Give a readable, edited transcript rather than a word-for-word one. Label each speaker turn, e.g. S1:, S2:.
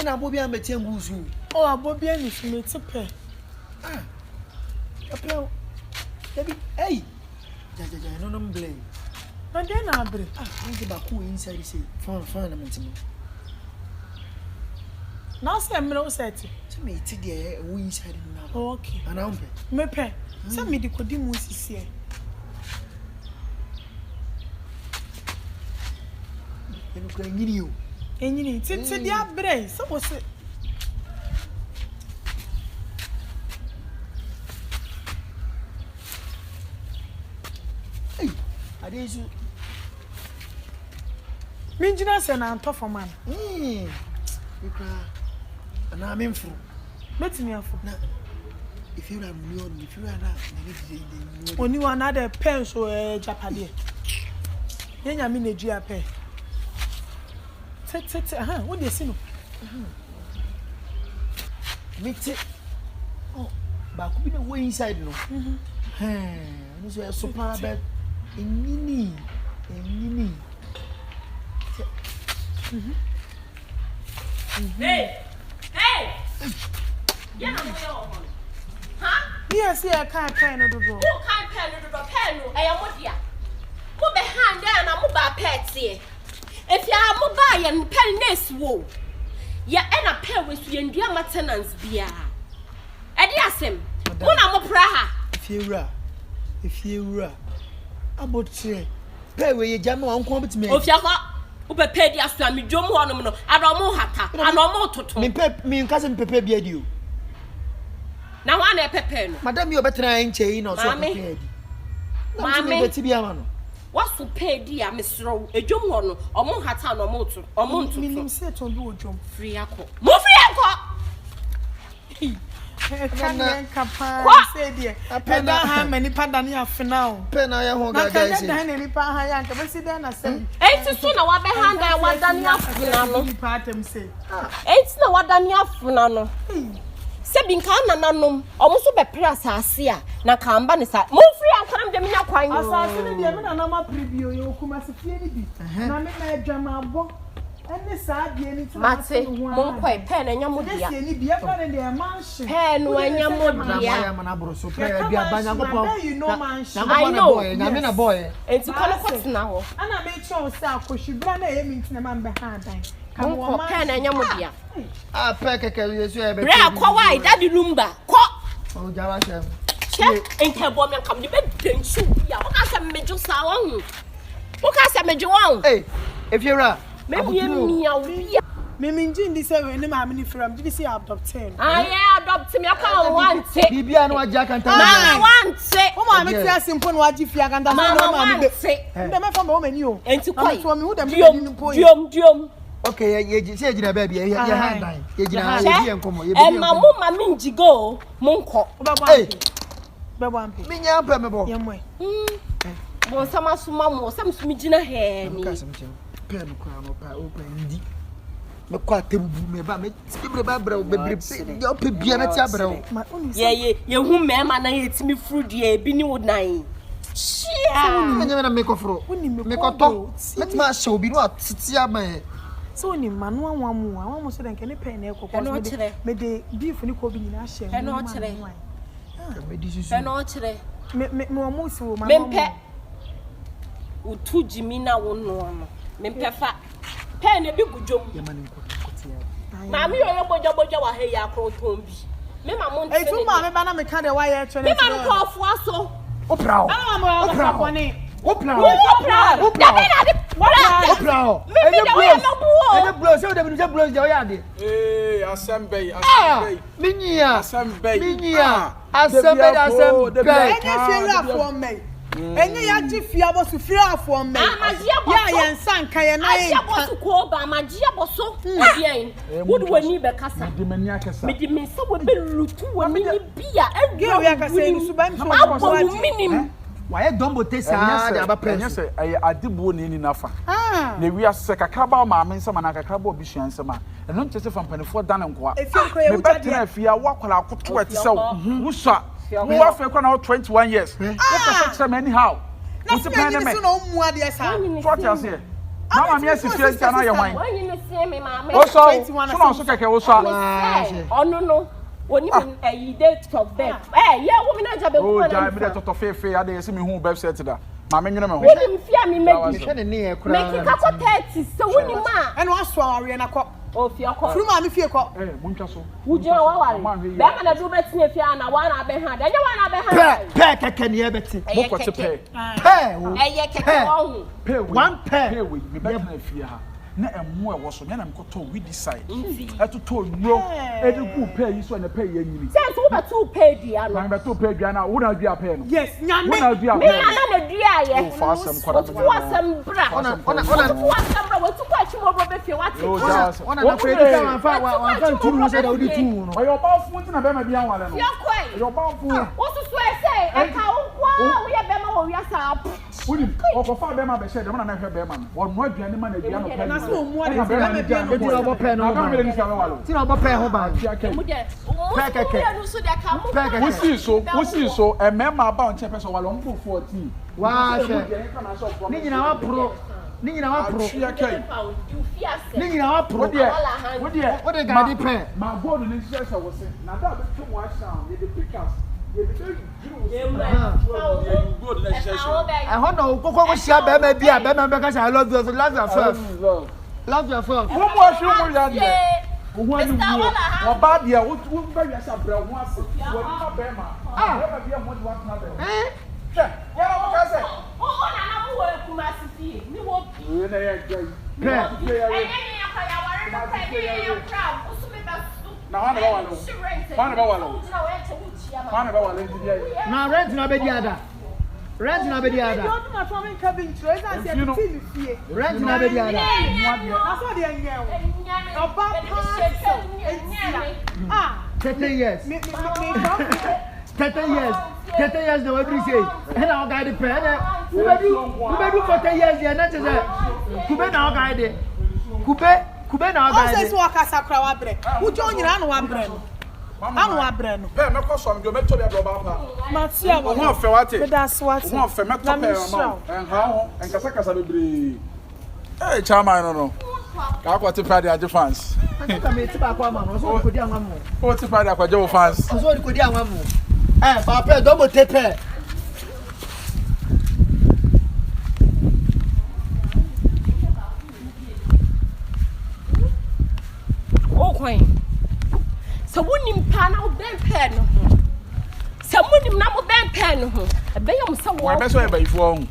S1: na Bobby am betengusu.
S2: Oh, Bobby and if me tipe.
S1: Ah. Apel. Hey. Jaja, no blame.
S2: And then I break.
S1: Ah, think about who inside say. Fine, I'm intimate.
S2: Now say I'm no set.
S1: So me ti there we inside now.
S2: Okay.
S1: And I'm
S2: me pe. Say me di kodi mu sisi e.
S1: Enu kwa nyini o.
S2: Enyini titi dia bre. So wo se.
S1: Hey, adesu.
S2: Minjina se na anto for man.
S1: Ikra. Ana memfu.
S2: Betimi afo.
S1: Na if you are million, if you are na
S2: oni wana de pen so japade. Yenya mi na dua pe. Tete wo de sino.
S1: Mete. Oh, ba ku bi na way inside no. No so super bed. Enini.
S3: Hey! Yeah, no, huh?
S2: Yes, yeah, can't pen no do.
S3: Who can't pen no pen no? I am what ya. Mo be hand down and mo ba pet here. If you are mo buy and pen nest wo. Ya and a pen with you and your maintenance bia. Edi asem. Mo na mo pra ha.
S1: If you ra. About say. Pay we ye jam wan kon bitime.
S3: Of ya ko. Wo be pay dia so am dwom ho no no. Adomo hata. Anomo toto.
S1: Me nkase me pepe bia di o.
S3: Na wa na pepe no.
S1: Madam you better nche yi no so pepe di. Mama me beti bia ma no.
S3: What so pay dia mesro edwom ho no. Omo hata no omo to. Omo ntutu.
S2: Minim se to do odwom.
S3: Free akọ. Mo free akọ.
S2: Kan kapa say there. Peda ha many pada ni afina o.
S1: Pe na ya ho ga
S2: Na
S1: ga
S2: kan
S1: ise.
S2: da na ni pa ha ya nka besi da na sem.
S3: Enti so na wa be handa wa dani afuna no.
S2: Ni pa atem say.
S3: Enti na wa dani afuna no. Se bi nka nananom, omo so be pra asase a na kamba ne sa. Mo free akram de minya kwan.
S2: Asase ni de me na na ma preview yo kuma se fie ni bi. Na me na adwama abo. Ene sa die ni ti
S3: Mate, mo koi pen enya mo dia.
S2: Ese ni bi e pa de mansion.
S3: Pen enya mo dia.
S1: Ya ma na bro so pray bia ba nyankopon.
S3: I know.
S1: Na me na boy.
S3: Enti kono kotena ho.
S2: Ana me cho se akohwibra na ye mi ntina ma mbe ha dan.
S3: Mo pen enya mo dia.
S1: Ah pe keke yesu e be.
S3: Bra kwa wai daddy lumba. Ko.
S1: O jawa shem.
S3: Che enti bo me kam de be denchu ya. Wo ka se mejo sa won. Wo ka se mejo won.
S1: Hey, if you ra
S3: Me miau.
S2: Me minji ndi se we ni ma me ni from did see adopted.
S3: Ah yeah, adopt me aka want it.
S1: bibia na waja kan ta.
S3: Na want it.
S2: O ma me ti asimpo na waji fia kan ta so na ma me be. Nde me fa ma o mani o.
S3: Enti koi.
S2: So me hu dem
S3: Diom.
S1: Okay, ye se jina ba bia ye hand dan. Ye jina ye bi enkomo, ye bi.
S3: E ma mo ma me njigo mo nko.
S2: Hey. Be bo ampe.
S1: Me nya ampe me bo.
S2: Ye mo.
S3: Mo sama suma mo, sam sumi jina he ni.
S1: Pen kwa no pa open ndi me kwa tembu me ba me tibre ba bra bebre yo pe bia me ti abra o
S3: ye hu mema na ye timi frudie bi ni wonan shia
S1: me nyame na me kofro me koto me ti ma show bi no atiti ama
S2: so ni manu anwamu so den ke ne pen na ekoko me de beef ni ko bi ni na hye
S3: me no kire
S1: me di susu
S3: me no kire
S2: me omo si wo ma
S3: me mpe utu jimi na wo no me mpefa pen e bi gudwom
S1: ye ma ne nkotia
S3: ma me yo boja wa he ya kroton bi me ma mo ntse
S2: e tu ma me ba na me ka de wa ye twa
S3: me ma nko afo aso
S1: opra o
S2: opra
S1: enye blow se o de bi je blow je o ya de
S4: Assembly.
S1: Minya
S2: enye fie afo me enye ya ji fie abosu fie afo me ya ye nsan kan ye na ye
S3: abosu ko ba magia boso ebien wodu wani be kasa me di me se wo be lutu wani ni bia
S2: ge we akasa ni suba mi so
S3: ko minim
S1: wa ye dombo tesa de aba press
S4: enye se adibuo ne ni nafa na wi ase kakaba ma me nsema na kakaba obi hwan nsema eno nche se fampanefo dan nkoa me betra afia wakwala akoto ati se wusa wo afa kwa na 21 years what the fuck say anyhow
S2: na se me ni so na omu ade esa
S4: what you say Mama me asifie ntia na ye hwan.
S3: When you see me mama.
S4: O so so keke wo so.
S3: Ono no. Oni me date of birth. Yeah, woman na jabe
S4: ko na. Oh, ja me dey toto fefe ade yesi me hu website da. Ma me nwene me ho.
S3: Woni mfia me make.
S1: Hwe ne ne ye kura.
S3: Make ka ko 30 so woni ma.
S2: And what so are na ko?
S3: O fie ko.
S2: Furu ma me fie ko.
S4: Muntwa so.
S3: Wujina wa ware. Be ma na do betin fie na wa na be ha. Da nya wa na be ha.
S1: Pe keke ne ye beti.
S4: Mo ko te pe.
S1: Pe wo.
S3: Eye keke wo hu.
S4: Pe we.
S1: One pe.
S4: Pe we me betin na fie ha. Na emu e wo so na me ko to we decide. Eto to no. Edi ku pe yi so na pe ye nyini.
S3: Say so ba to pe dia no.
S4: Na be to pe dua na wo na dua pe no.
S2: Yes, nyame.
S4: Wo na dua
S3: Me
S4: pe.
S3: na dua ye.
S4: O fa asem kwara me.
S3: Wo asem bra.
S1: Ona
S3: Wo asem bra wo tu kwa chi mo bro be fie wate.
S1: ona na pe di ka wa fa turu se da odi tu no.
S4: Oyo ba fu nti na be ma bia nwale no.
S3: Fie kwai.
S4: Oyo ba fu.
S3: Wo susu e say e ka wo kwa wo ye be ma wo wi asa.
S4: Woni okofa be ma be she de mo na hwe be ma no. Wo no aduane ma na aduane pe.
S2: Na so mu ade
S1: Eti obo pe no ba. Ti na obo pe ho ba.
S3: Mo de.
S1: Pe keke. Pe keke.
S4: Wusi so emema ba on chepe so wale on 14.
S1: Wa hwe. Ni nyina wa pro. Ni nyina wa pro. Ni nyina wa pro. Wo de gadi pe.
S4: Ma gold ni se wo se. Na da be tu mo asha, ye the pickers. Ye the good na se so.
S1: I ho no kokko sia be ma bia be ma be ka say I love you, love yourself. Love yourself.
S4: Wo mo ahwe mo ya de. Wo anu wo. Wo ba dia wo ba ya sa bra wo ase. Wo ni ma be ma. Ah, be ma bia mo di wa na be. Che, wo na mo ka se.
S3: O na na mo wo kuma sisi. Ni wo
S4: Wo na ya gai.
S1: Pe.
S3: ya ka ya ware no pe ni ya crowd. O su me ba su.
S4: Na wa na ba wale. Wa na ba wale. Wa na ba wale ndi dia.
S1: Na rent na be di ada. Rent na be di ada.
S2: Don't ma from cabin trade and say TV fie.
S1: Rent na be di ada.
S2: Na so de enye o. Oba pa.
S1: 30 years.
S2: Me
S1: 30 years. 30 years na we be say. E na o guide pe na. Kube du 40 years ya na say. Kube na o guide. Kube na o
S2: o say
S1: guide.
S2: so akasa kra wa bre. Wo jo nyina no wa bre no. Anu wa bre no.
S4: Pe me ko so me meto bia bro ba pa.
S2: Matia
S4: Wo ho fe wate.
S2: Me da swati.
S4: Wo ho fe meto pe ma. Ha ho enkasa kasa bebre. Eh chama no. Ka kwa ti pride age fans.
S1: Ka me ti ba kwa ma no so ko di anwa mo.
S4: O ti pride akwa je fans.
S1: So ko di anwa mo. Ba pe do mo tepe.
S3: O kwan. So wonim pa na wo ben pe no ho. So wonim na mo ben pe no ho. E be yam so wo.
S4: Wo be so e ba ifu ohun.